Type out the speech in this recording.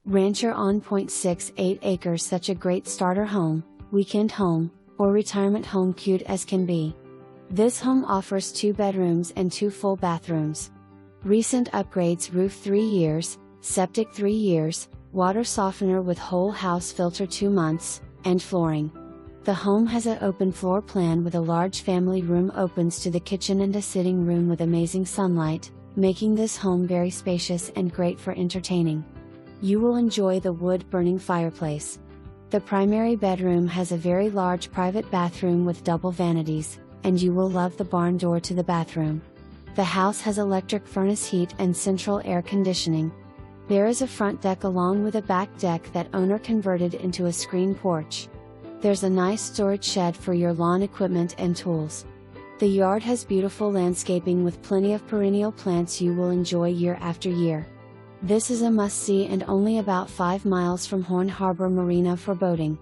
Rancher on .68 acres, such a great starter home, weekend home, or retirement home, cute as can be. This home offers 2 bedrooms and 2 full bathrooms. Recent upgrades: roof 3 years, septic 3 years, water softener with whole house filter 2 months, and flooring. The home has an open floor plan with a large family room opens to the kitchen and a sitting room with amazing sunlight, making this home very spacious and great for entertaining. You will enjoy the wood-burning fireplace. The primary bedroom has a very large private bathroom with double vanities, and you will love the barn door to the bathroom. The house has electric furnace heat and central air conditioning. There is a front deck along with a back deck that owner converted into a screen porch. There's a nice storage shed for your lawn equipment and tools. The yard has beautiful landscaping with plenty of perennial plants you will enjoy year after year. This is a must-see and only about 5 miles from Horn Harbor Marina for boating.